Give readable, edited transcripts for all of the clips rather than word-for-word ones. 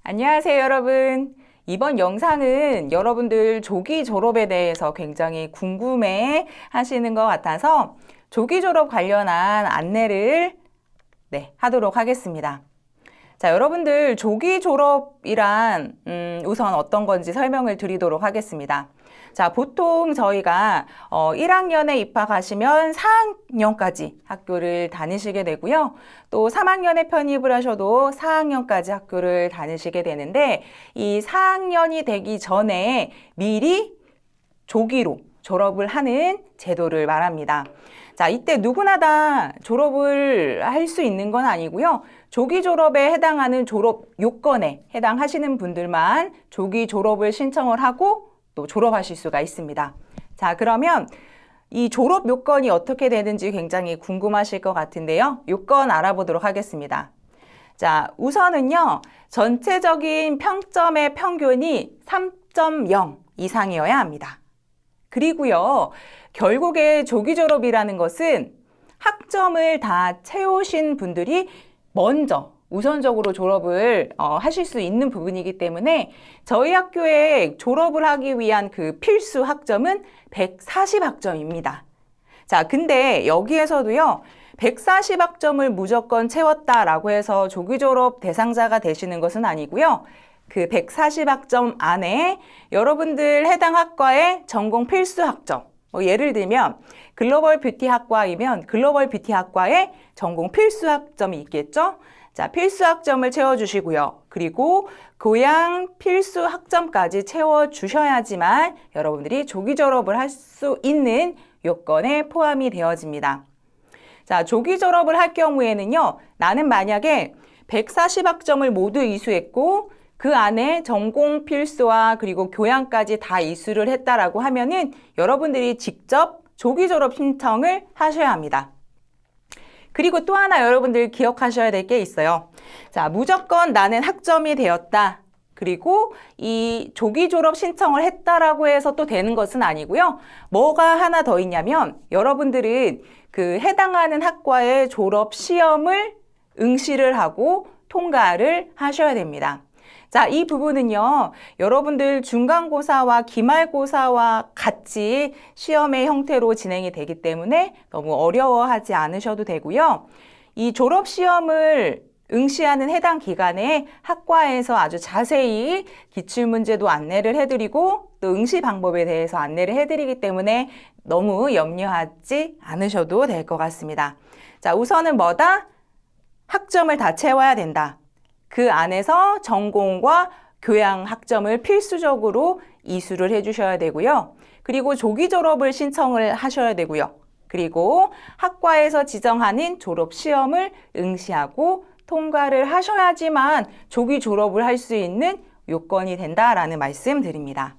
안녕하세요, 여러분. 이번 영상은 여러분들 조기 졸업에 대해서 굉장히 궁금해 하시는 것 같아서 조기 졸업 관련한 안내를 하도록 하겠습니다. 자, 여러분들 조기 졸업이란 우선 어떤 건지 설명을 드리도록 하겠습니다. 자, 보통 저희가 1학년에 입학하시면 4학년까지 학교를 다니시게 되고요. 또 3학년에 편입을 하셔도 4학년까지 학교를 다니시게 되는데 이 4학년이 되기 전에 미리 조기로 졸업을 하는 제도를 말합니다. 자, 이때 누구나 다 졸업을 할 수 있는 건 아니고요. 조기 졸업에 해당하는 졸업 요건에 해당하시는 분들만 조기 졸업을 신청을 하고 또 졸업하실 수가 있습니다. 자, 그러면 이 졸업 요건이 어떻게 되는지 굉장히 궁금하실 것 같은데요. 요건 알아보도록 하겠습니다. 자, 우선은요, 전체적인 평점의 평균이 3.0 이상이어야 합니다. 그리고요, 결국에 조기 졸업이라는 것은 학점을 다 채우신 분들이 먼저 우선적으로 졸업을 하실 수 있는 부분이기 때문에 저희 학교에 졸업을 하기 위한 그 필수 학점은 140학점입니다. 자, 근데 여기에서도요, 140학점을 무조건 채웠다라고 해서 조기 졸업 대상자가 되시는 것은 아니고요. 그 140학점 안에 여러분들 해당 학과의 전공 필수 학점, 예를 들면 글로벌 뷰티 학과이면 글로벌 뷰티 학과의 전공 필수 학점이 있겠죠? 자, 필수 학점을 채워주시고요. 그리고 교양 필수 학점까지 채워주셔야지만 여러분들이 조기 졸업을 할 수 있는 요건에 포함이 되어집니다. 자, 조기 졸업을 할 경우에는요, 나는 만약에 140학점을 모두 이수했고 그 안에 전공 필수와 그리고 교양까지 다 이수를 했다라고 하면은 여러분들이 직접 조기 졸업 신청을 하셔야 합니다. 그리고 또 하나 여러분들 기억하셔야 될 게 있어요. 자, 무조건 나는 학점이 되었다. 그리고 이 조기 졸업 신청을 했다라고 해서 또 되는 것은 아니고요. 뭐가 하나 더 있냐면 여러분들은 그 해당하는 학과의 졸업 시험을 응시를 하고 통과를 하셔야 됩니다. 자, 이 부분은요, 여러분들 중간고사와 기말고사와 같이 시험의 형태로 진행이 되기 때문에 너무 어려워하지 않으셔도 되고요. 이 졸업시험을 응시하는 해당 기간에 학과에서 아주 자세히 기출문제도 안내를 해드리고 또 응시 방법에 대해서 안내를 해드리기 때문에 너무 염려하지 않으셔도 될 것 같습니다. 자, 우선은 뭐다? 학점을 다 채워야 된다. 그 안에서 전공과 교양 학점을 필수적으로 이수를 해주셔야 되고요. 그리고 조기 졸업을 신청을 하셔야 되고요. 그리고 학과에서 지정하는 졸업 시험을 응시하고 통과를 하셔야지만 조기 졸업을 할 수 있는 요건이 된다라는 말씀 드립니다.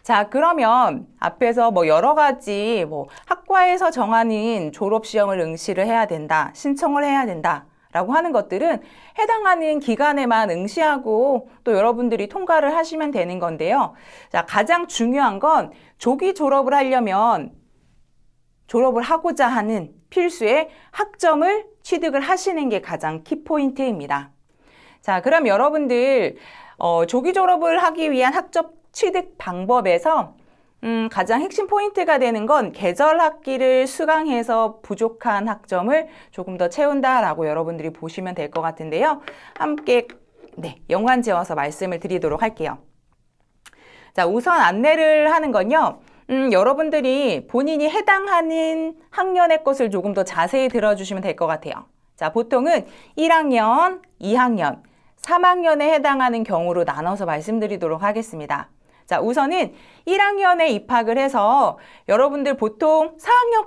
자, 그러면 앞에서 여러 가지 학과에서 정하는 졸업 시험을 응시를 해야 된다, 신청을 해야 된다. 라고 하는 것들은 해당하는 기간에만 응시하고 또 여러분들이 통과를 하시면 되는 건데요. 자, 가장 중요한 건 조기 졸업을 하려면 졸업을 하고자 하는 필수의 학점을 취득을 하시는 게 가장 키포인트입니다. 자, 그럼 여러분들 조기 졸업을 하기 위한 학점 취득 방법에서 가장 핵심 포인트가 되는 건 계절 학기를 수강해서 부족한 학점을 조금 더 채운다라고 여러분들이 보시면 될 것 같은데요. 함께 연관지어서 말씀을 드리도록 할게요. 자, 우선 안내를 하는 건요. 여러분들이 본인이 해당하는 학년의 것을 조금 더 자세히 들어주시면 될 것 같아요. 자, 보통은 1학년, 2학년, 3학년에 해당하는 경우로 나눠서 말씀드리도록 하겠습니다. 자, 우선은 1학년에 입학을 해서 여러분들 보통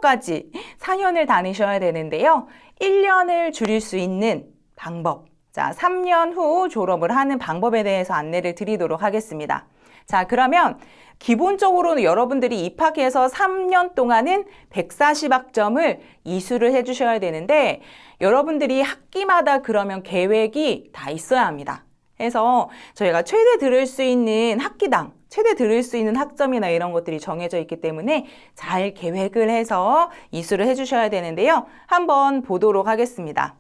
4학년까지 4년을 다니셔야 되는데요. 1년을 줄일 수 있는 방법. 자, 3년 후 졸업을 하는 방법에 대해서 안내를 드리도록 하겠습니다. 자, 그러면 기본적으로는 여러분들이 입학해서 3년 동안은 140학점을 이수를 해주셔야 되는데 여러분들이 학기마다 그러면 계획이 다 있어야 합니다. 해서 저희가 최대 들을 수 있는 학기당 최대 들을 수 있는 학점이나 이런 것들이 정해져 있기 때문에 잘 계획을 해서 이수를 해주셔야 되는데요. 한번 보도록 하겠습니다.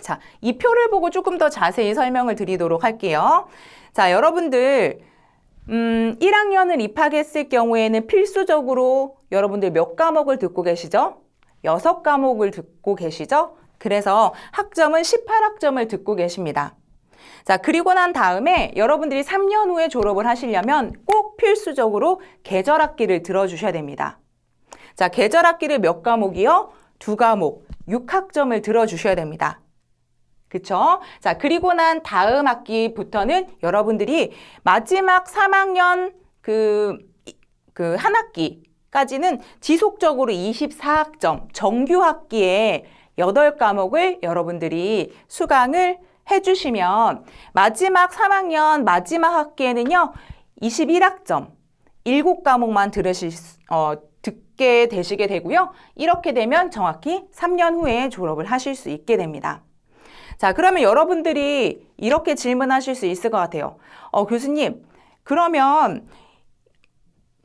자, 이 표를 보고 조금 더 자세히 설명을 드리도록 할게요. 자, 여러분들 1학년을 입학했을 경우에는 필수적으로 여러분들 몇 과목을 듣고 계시죠? 6과목을 듣고 계시죠? 그래서 학점은 18학점을 듣고 계십니다. 자, 그리고 난 다음에 여러분들이 3년 후에 졸업을 하시려면 꼭 필수적으로 계절학기를 들어주셔야 됩니다. 자, 계절학기를 몇 과목이요? 2과목, 6학점을 들어주셔야 됩니다. 그쵸? 자, 그리고 난 다음 학기부터는 여러분들이 마지막 3학년 한 학기까지는 지속적으로 24학점, 정규 학기에 8과목을 여러분들이 수강을 해주시면 마지막 3학년 마지막 학기에는요, 21학점, 7과목만 듣게 되시게 되고요. 이렇게 되면 정확히 3년 후에 졸업을 하실 수 있게 됩니다. 자, 그러면 여러분들이 이렇게 질문하실 수 있을 것 같아요. 교수님, 그러면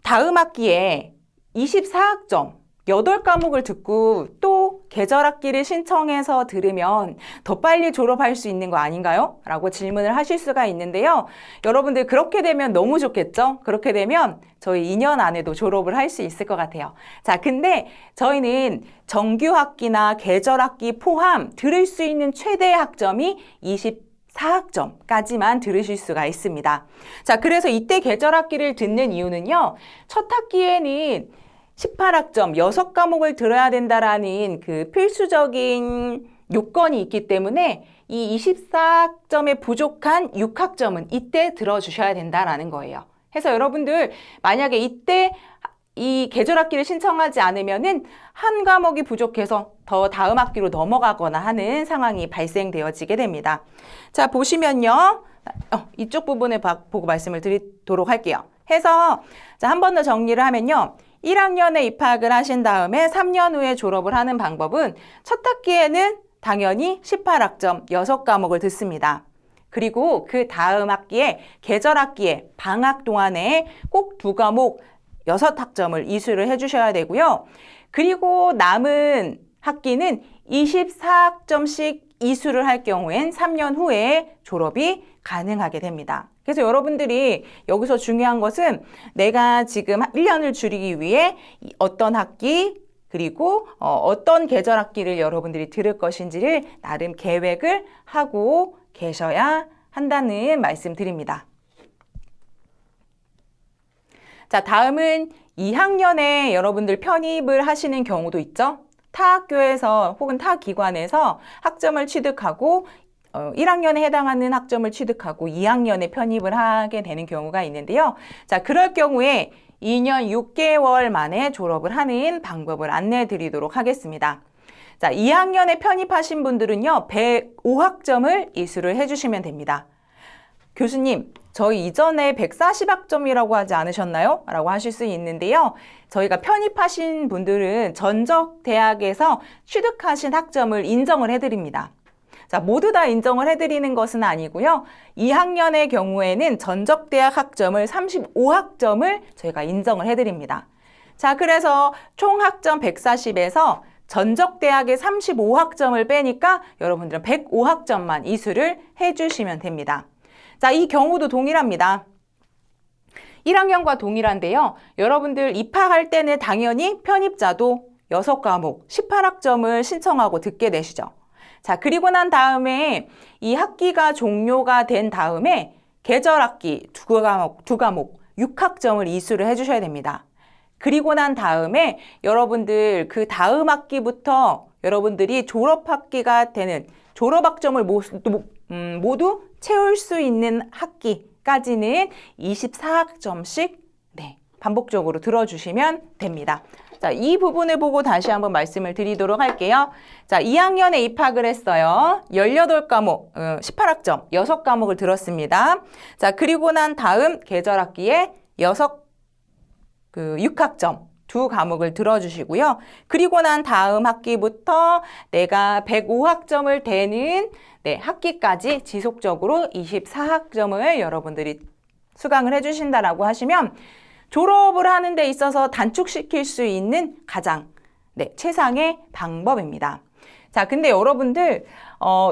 다음 학기에 24학점, 8과목을 듣고 또 계절학기를 신청해서 들으면 더 빨리 졸업할 수 있는 거 아닌가요? 라고 질문을 하실 수가 있는데요. 여러분들 그렇게 되면 너무 좋겠죠? 그렇게 되면 저희 2년 안에도 졸업을 할 수 있을 것 같아요. 자, 근데 저희는 정규학기나 계절학기 포함 들을 수 있는 최대 학점이 24학점까지만 들으실 수가 있습니다. 자, 그래서 이때 계절학기를 듣는 이유는요. 첫 학기에는 18학점, 6과목을 들어야 된다라는 그 필수적인 요건이 있기 때문에 이 24점에 부족한 6학점은 이때 들어주셔야 된다라는 거예요. 해서 여러분들 만약에 이때 이 계절학기를 신청하지 않으면은 한 과목이 부족해서 더 다음 학기로 넘어가거나 하는 상황이 발생되어지게 됩니다. 자, 보시면요. 이쪽 부분을 보고 말씀을 드리도록 할게요. 해서 자, 한 번 더 정리를 하면요. 1학년에 입학을 하신 다음에 3년 후에 졸업을 하는 방법은 첫 학기에는 당연히 18학점 6과목을 듣습니다. 그리고 그 다음 학기에 계절학기에 방학 동안에 꼭 2과목 6학점을 이수를 해주셔야 되고요. 그리고 남은 학기는 24학점씩 이수를 할 경우엔 3년 후에 졸업이 가능하게 됩니다. 그래서 여러분들이 여기서 중요한 것은 내가 지금 1년을 줄이기 위해 어떤 학기 그리고 어떤 계절 학기를 여러분들이 들을 것인지를 나름 계획을 하고 계셔야 한다는 말씀 드립니다. 자, 다음은 2학년에 여러분들 편입을 하시는 경우도 있죠. 타 학교에서 혹은 타 기관에서 학점을 취득하고 1학년에 해당하는 학점을 취득하고 2학년에 편입을 하게 되는 경우가 있는데요. 자, 그럴 경우에 2년 6개월 만에 졸업을 하는 방법을 안내해 드리도록 하겠습니다. 자, 2학년에 편입하신 분들은요, 105학점을 이수를 해주시면 됩니다. 교수님, 저희 이전에 140학점이라고 하지 않으셨나요? 라고 하실 수 있는데요. 저희가 편입하신 분들은 전적 대학에서 취득하신 학점을 인정을 해드립니다. 자, 모두 다 인정을 해드리는 것은 아니고요. 2학년의 경우에는 전적대학 학점을 35학점을 저희가 인정을 해드립니다. 자, 그래서 총 학점 140에서 전적대학의 35학점을 빼니까 여러분들은 105학점만 이수를 해주시면 됩니다. 자, 이 경우도 동일합니다. 1학년과 동일한데요. 여러분들 입학할 때는 당연히 편입자도 6과목, 18학점을 신청하고 듣게 되시죠. 자, 그리고 난 다음에 이 학기가 종료가 된 다음에 계절학기 2과목 6학점을 이수를 해주셔야 됩니다. 그리고 난 다음에 여러분들 그 다음 학기부터 여러분들이 졸업학기가 되는 졸업학점을 모두 채울 수 있는 학기까지는 24학점씩 반복적으로 들어주시면 됩니다. 자, 이 부분을 보고 다시 한번 말씀을 드리도록 할게요. 자, 2학년에 입학을 했어요. 18과목, 18학점, 6과목을 들었습니다. 자, 그리고 난 다음 계절학기에 6학점, 2과목을 들어주시고요. 그리고 난 다음 학기부터 내가 105학점을 되는 학기까지 지속적으로 24학점을 여러분들이 수강을 해주신다라고 하시면 졸업을 하는 데 있어서 단축시킬 수 있는 가장 최상의 방법입니다. 자, 근데 여러분들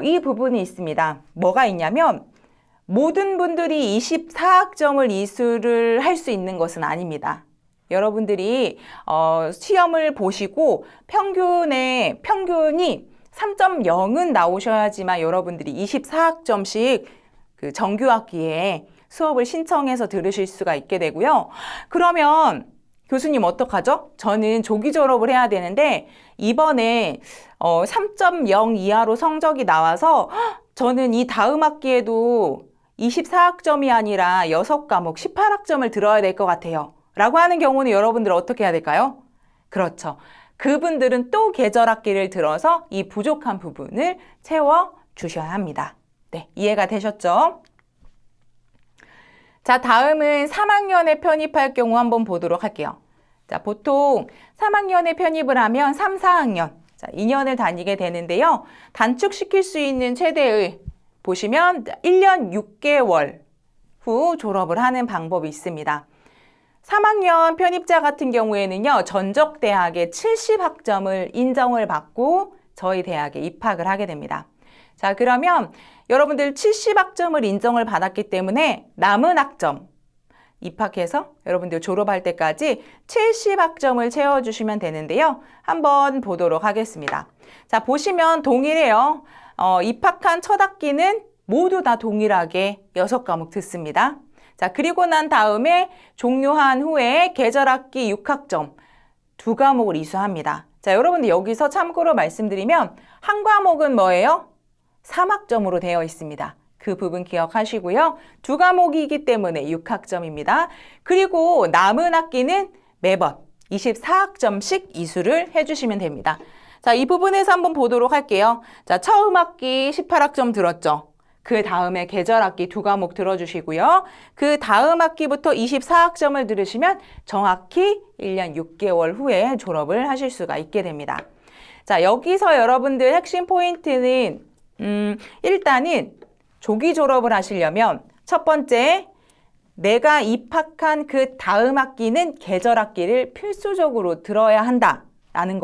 이 부분이 있습니다. 뭐가 있냐면 모든 분들이 24학점을 이수를 할 수 있는 것은 아닙니다. 여러분들이 시험을 보시고 평균이 3.0은 나오셔야지만 여러분들이 24학점씩 그 정규학기에 수업을 신청해서 들으실 수가 있게 되고요. 그러면 교수님 어떡하죠? 저는 조기 졸업을 해야 되는데 이번에 3.0 이하로 성적이 나와서 저는 이 다음 학기에도 24학점이 아니라 6과목 18학점을 들어야 될 것 같아요. 라고 하는 경우는 여러분들 어떻게 해야 될까요? 그렇죠. 그분들은 또 계절학기를 들어서 이 부족한 부분을 채워주셔야 합니다. 네, 이해가 되셨죠? 자, 다음은 3학년에 편입할 경우 한번 보도록 할게요. 자, 보통 3학년에 편입을 하면 3, 4학년, 자, 2년을 다니게 되는데요. 단축시킬 수 있는 최대의 보시면 1년 6개월 후 졸업을 하는 방법이 있습니다. 3학년 편입자 같은 경우에는요, 전적대학의 70학점을 인정을 받고 저희 대학에 입학을 하게 됩니다. 자, 그러면 여러분들 70학점을 인정을 받았기 때문에 남은 학점 입학해서 여러분들 졸업할 때까지 70학점을 채워주시면 되는데요. 한번 보도록 하겠습니다. 자, 보시면 동일해요. 입학한 첫 학기는 모두 다 동일하게 6과목 듣습니다. 자, 그리고 난 다음에 종료한 후에 계절학기 6학점 2과목을 이수합니다. 자, 여러분들 여기서 참고로 말씀드리면 한 과목은 뭐예요? 3학점으로 되어 있습니다. 그 부분 기억하시고요. 2과목이기 때문에 6학점입니다. 그리고 남은 학기는 매번 24학점씩 이수를 해주시면 됩니다. 자, 이 부분에서 한번 보도록 할게요. 자, 처음 학기 18학점 들었죠? 그 다음에 계절학기 2과목 들어주시고요. 그 다음 학기부터 24학점을 들으시면 정확히 1년 6개월 후에 졸업을 하실 수가 있게 됩니다. 자, 여기서 여러분들 핵심 포인트는 일단은 조기 졸업을 하시려면 첫 번째, 내가 입학한 그 다음 학기는 계절학기를 필수적으로 들어야 한다라는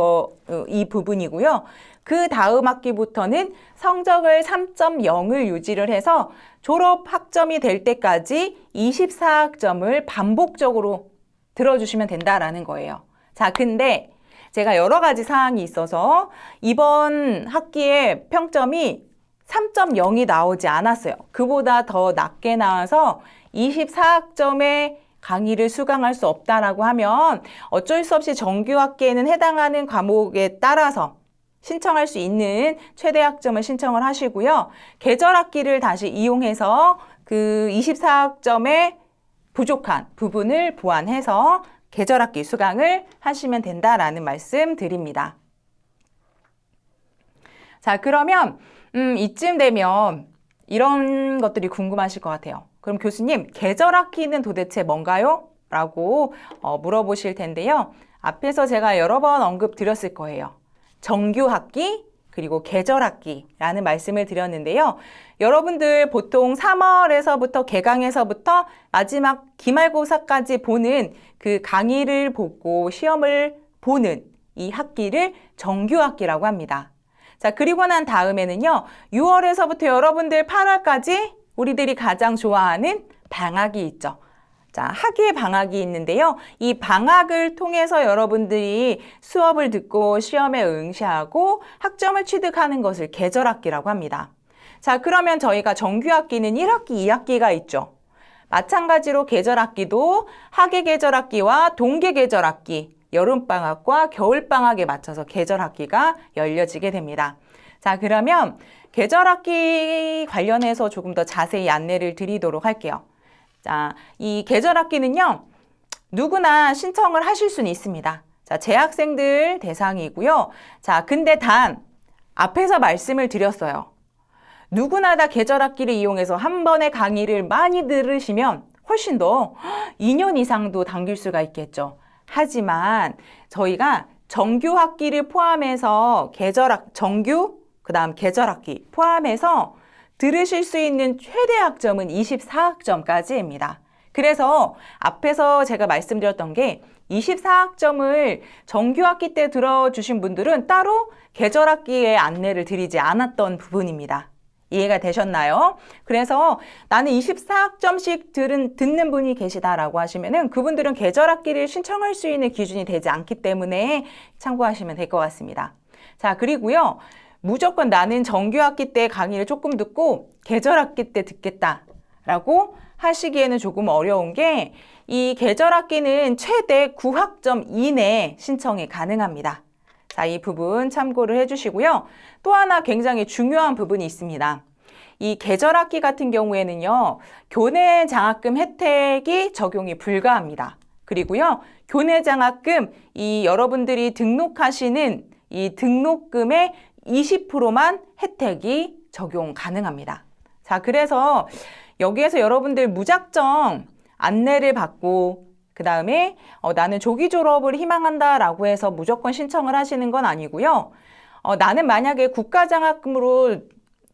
이 부분이고요. 그 다음 학기부터는 성적을 3.0을 유지를 해서 졸업 학점이 될 때까지 24학점을 반복적으로 들어주시면 된다라는 거예요. 자, 근데 제가 여러 가지 사항이 있어서 이번 학기에 평점이 3.0이 나오지 않았어요. 그보다 더 낮게 나와서 24학점의 강의를 수강할 수 없다라고 하면 어쩔 수 없이 정규학기에는 해당하는 과목에 따라서 신청할 수 있는 최대 학점을 신청을 하시고요. 계절학기를 다시 이용해서 그 24학점의 부족한 부분을 보완해서 계절학기 수강을 하시면 된다라는 말씀 드립니다. 자, 그러면 이쯤 되면 이런 것들이 궁금하실 것 같아요. 그럼 교수님, 계절학기는 도대체 뭔가요? 라고 물어보실 텐데요. 앞에서 제가 여러 번 언급드렸을 거예요. 정규학기 그리고 계절학기라는 말씀을 드렸는데요. 여러분들 보통 3월에서부터 개강에서부터 마지막 기말고사까지 보는 그 강의를 보고 시험을 보는 이 학기를 정규학기라고 합니다. 자, 그리고 난 다음에는요. 6월에서부터 여러분들 8월까지 우리들이 가장 좋아하는 방학이 있죠. 자, 학예 방학이 있는데요. 이 방학을 통해서 여러분들이 수업을 듣고 시험에 응시하고 학점을 취득하는 것을 계절학기라고 합니다. 자, 그러면 저희가 정규학기는 1학기, 2학기가 있죠. 마찬가지로 계절학기도 학예 계절학기와 동계 계절학기, 여름방학과 겨울방학에 맞춰서 계절학기가 열려지게 됩니다. 자, 그러면 계절학기 관련해서 조금 더 자세히 안내를 드리도록 할게요. 자, 이 계절학기는요, 누구나 신청을 하실 수는 있습니다. 자, 재학생들 대상이고요. 자, 근데 단, 앞에서 말씀을 드렸어요. 누구나 다 계절학기를 이용해서 한 번의 강의를 많이 들으시면 훨씬 더 2년 이상도 당길 수가 있겠죠. 하지만 저희가 정규학기를 포함해서 정규, 그 다음 계절학기 포함해서 들으실 수 있는 최대 학점은 24학점까지입니다. 그래서 앞에서 제가 말씀드렸던 게 24학점을 정규학기 때 들어주신 분들은 따로 계절학기에 안내를 드리지 않았던 부분입니다. 이해가 되셨나요? 그래서 나는 24학점씩 듣는 분이 계시다라고 하시면은 그분들은 계절학기를 신청할 수 있는 기준이 되지 않기 때문에 참고하시면 될 것 같습니다. 자, 그리고요. 무조건 나는 정규학기 때 강의를 조금 듣고 계절학기 때 듣겠다라고 하시기에는 조금 어려운 게 이 계절학기는 최대 9학점 이내 신청이 가능합니다. 자, 이 부분 참고를 해주시고요. 또 하나 굉장히 중요한 부분이 있습니다. 이 계절학기 같은 경우에는요, 교내 장학금 혜택이 적용이 불가합니다. 그리고요, 교내 장학금, 이 여러분들이 등록하시는 이 등록금의 20%만 혜택이 적용 가능합니다. 자, 그래서 여기에서 여러분들 무작정 안내를 받고 그 다음에 나는 조기 졸업을 희망한다라고 해서 무조건 신청을 하시는 건 아니고요. 나는 만약에 국가장학금으로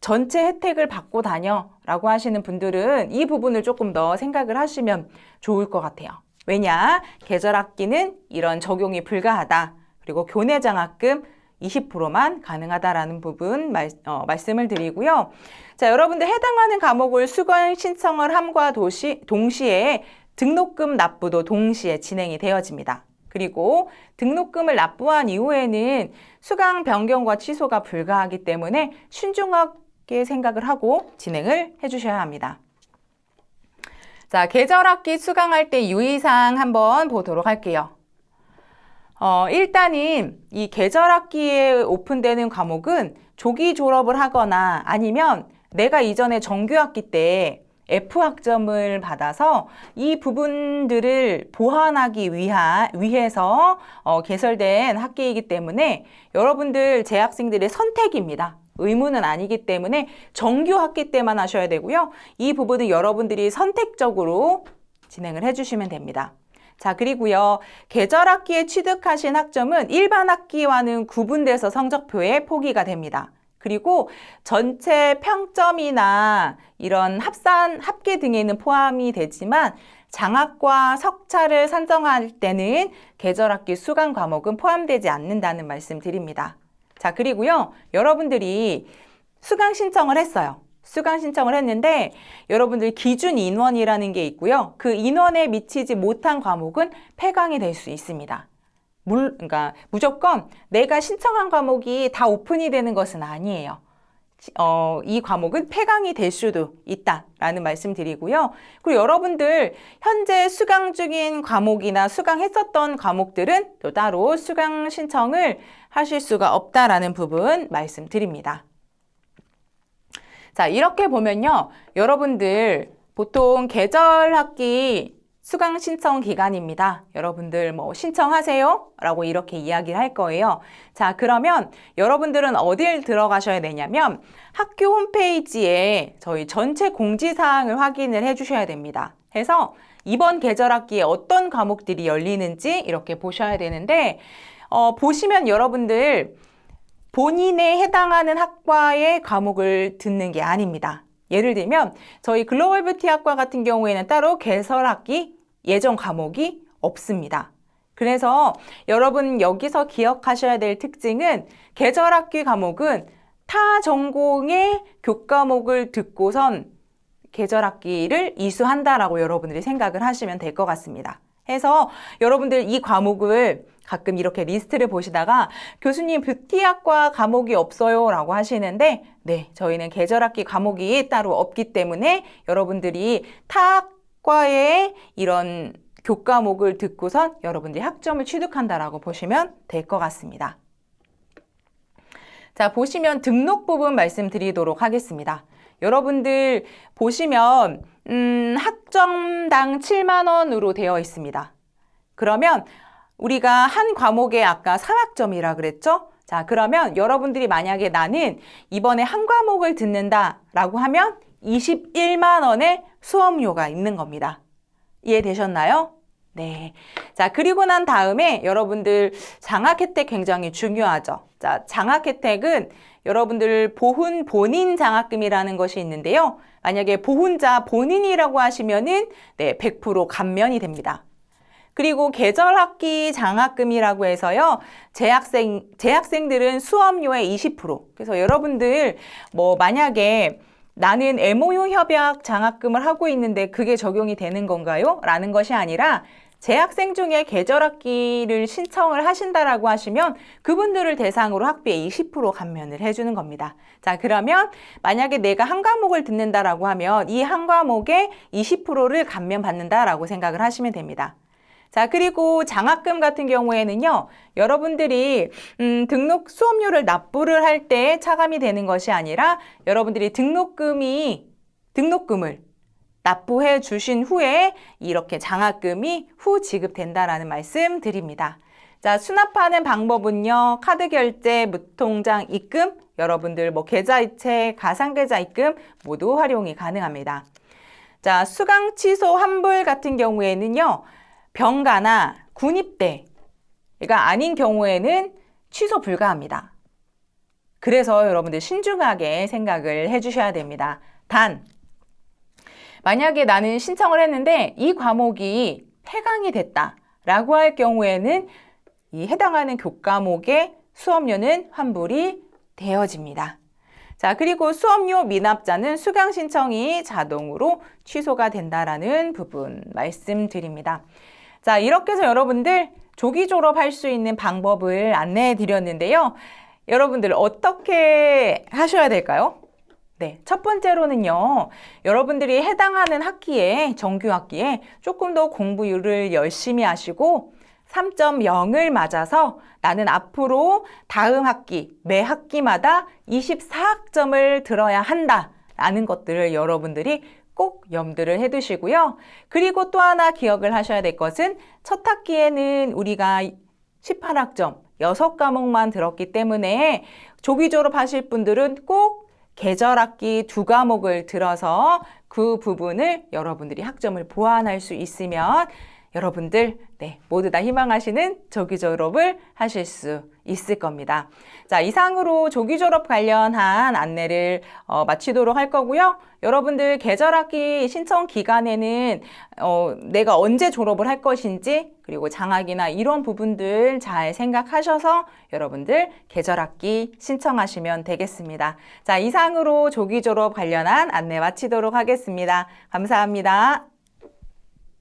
전체 혜택을 받고 다녀라고 하시는 분들은 이 부분을 조금 더 생각을 하시면 좋을 것 같아요. 왜냐? 계절학기는 이런 적용이 불가하다. 그리고 교내장학금 20%만 가능하다라는 부분 말씀을 드리고요. 자, 여러분들 해당하는 과목을 수강 신청을 함과 동시에 등록금 납부도 동시에 진행이 되어집니다. 그리고 등록금을 납부한 이후에는 수강 변경과 취소가 불가하기 때문에 신중하게 생각을 하고 진행을 해주셔야 합니다. 자, 계절학기 수강할 때 유의사항 한번 보도록 할게요. 일단은 이 계절학기에 오픈되는 과목은 조기 졸업을 하거나 아니면 내가 이전에 정규학기 때 F학점을 받아서 이 부분들을 보완하기 위해서 개설된 학기이기 때문에 여러분들 재학생들의 선택입니다. 의무는 아니기 때문에 정규 학기 때만 하셔야 되고요. 이 부분은 여러분들이 선택적으로 진행을 해주시면 됩니다. 자, 그리고요. 계절학기에 취득하신 학점은 일반 학기와는 구분돼서 성적표에 포기가 됩니다. 그리고 전체 평점이나 이런 합계 등에는 포함이 되지만 장학과 석차를 산정할 때는 계절학기 수강 과목은 포함되지 않는다는 말씀 드립니다. 자, 그리고요. 여러분들이 수강 신청을 했어요. 수강 신청을 했는데 여러분들 기준 인원이라는 게 있고요. 그 인원에 미치지 못한 과목은 폐강이 될 수 있습니다. 그러니까 무조건 내가 신청한 과목이 다 오픈이 되는 것은 아니에요. 이 과목은 폐강이 될 수도 있다라는 말씀 드리고요. 그리고 여러분들 현재 수강 중인 과목이나 수강했었던 과목들은 또 따로 수강 신청을 하실 수가 없다라는 부분 말씀드립니다. 자, 이렇게 보면요. 여러분들 보통 계절학기 수강 신청 기간입니다. 여러분들 뭐 신청하세요? 라고 이렇게 이야기를 할 거예요. 자, 그러면 여러분들은 어딜 들어가셔야 되냐면 학교 홈페이지에 저희 전체 공지사항을 확인을 해주셔야 됩니다. 해서 이번 계절학기에 어떤 과목들이 열리는지 이렇게 보셔야 되는데 보시면 여러분들 본인에 해당하는 학과의 과목을 듣는 게 아닙니다. 예를 들면 저희 글로벌 뷰티 학과 같은 경우에는 따로 계절학기 예정 과목이 없습니다. 그래서 여러분 여기서 기억하셔야 될 특징은 계절학기 과목은 타 전공의 교과목을 듣고선 계절학기를 이수한다라고 여러분들이 생각을 하시면 될 것 같습니다. 해서 여러분들 이 과목을 가끔 이렇게 리스트를 보시다가 교수님 뷰티학과 과목이 없어요 라고 하시는데 네, 저희는 계절학기 과목이 따로 없기 때문에 여러분들이 타 학과의 이런 교과목을 듣고선 여러분들이 학점을 취득한다라고 보시면 될 것 같습니다. 자, 보시면 등록 부분 말씀드리도록 하겠습니다. 여러분들 보시면 학점당 7만 원으로 되어 있습니다. 그러면 우리가 한 과목에 아까 3학점이라 그랬죠? 자, 그러면 여러분들이 만약에 나는 이번에 한 과목을 듣는다라고 하면 21만 원의 수업료가 있는 겁니다. 이해되셨나요? 네. 자, 그리고 난 다음에 여러분들 장학 혜택 굉장히 중요하죠. 자, 장학 혜택은 여러분들 보훈 본인 장학금이라는 것이 있는데요. 만약에 보훈자 본인이라고 하시면은 네, 100% 감면이 됩니다. 그리고 계절학기 장학금이라고 해서요. 재학생들은 수업료의 20%. 그래서 여러분들 뭐 만약에 나는 MOU 협약 장학금을 하고 있는데 그게 적용이 되는 건가요? 라는 것이 아니라 재학생 중에 계절학기를 신청을 하신다라고 하시면 그분들을 대상으로 학비의 20% 감면을 해주는 겁니다. 자, 그러면 만약에 내가 한 과목을 듣는다라고 하면 이 한 과목에 20%를 감면받는다라고 생각을 하시면 됩니다. 자, 그리고 장학금 같은 경우에는요, 여러분들이 등록 수업료를 납부를 할 때 차감이 되는 것이 아니라 여러분들이 등록금을 납부해 주신 후에 이렇게 장학금이 후 지급된다라는 말씀 드립니다. 자, 수납하는 방법은요, 카드 결제, 무통장 입금, 여러분들 뭐 계좌이체, 가상계좌 입금 모두 활용이 가능합니다. 자, 수강 취소 환불 같은 경우에는요, 병가나 군입대가 아닌 경우에는 취소 불가합니다. 그래서 여러분들 신중하게 생각을 해주셔야 됩니다. 단, 만약에 나는 신청을 했는데 이 과목이 폐강이 됐다라고 할 경우에는 이 해당하는 교과목의 수업료는 환불이 되어집니다. 자, 그리고 수업료 미납자는 수강 신청이 자동으로 취소가 된다라는 부분 말씀드립니다. 자, 이렇게 해서 여러분들 조기 졸업할 수 있는 방법을 안내해 드렸는데요. 여러분들 어떻게 하셔야 될까요? 네, 첫 번째로는요, 여러분들이 해당하는 학기에, 정규 학기에 조금 더 공부를 열심히 하시고 3.0을 맞아서 나는 앞으로 다음 학기, 매 학기마다 24학점을 들어야 한다라는 것들을 여러분들이 꼭 염두를 해두시고요. 그리고 또 하나 기억을 하셔야 될 것은 첫 학기에는 우리가 18학점, 6과목만 들었기 때문에 조기 졸업하실 분들은 꼭 계절학기 2과목을 들어서 그 부분을 여러분들이 학점을 보완할 수 있으면 여러분들 모두 다 희망하시는 조기 졸업을 하실 수 있을 겁니다. 자, 이상으로 조기 졸업 관련한 안내를 마치도록 할 거고요. 여러분들 계절학기 신청 기간에는 내가 언제 졸업을 할 것인지 그리고 장학이나 이런 부분들 잘 생각하셔서 여러분들 계절학기 신청하시면 되겠습니다. 자, 이상으로 조기 졸업 관련한 안내 마치도록 하겠습니다. 감사합니다.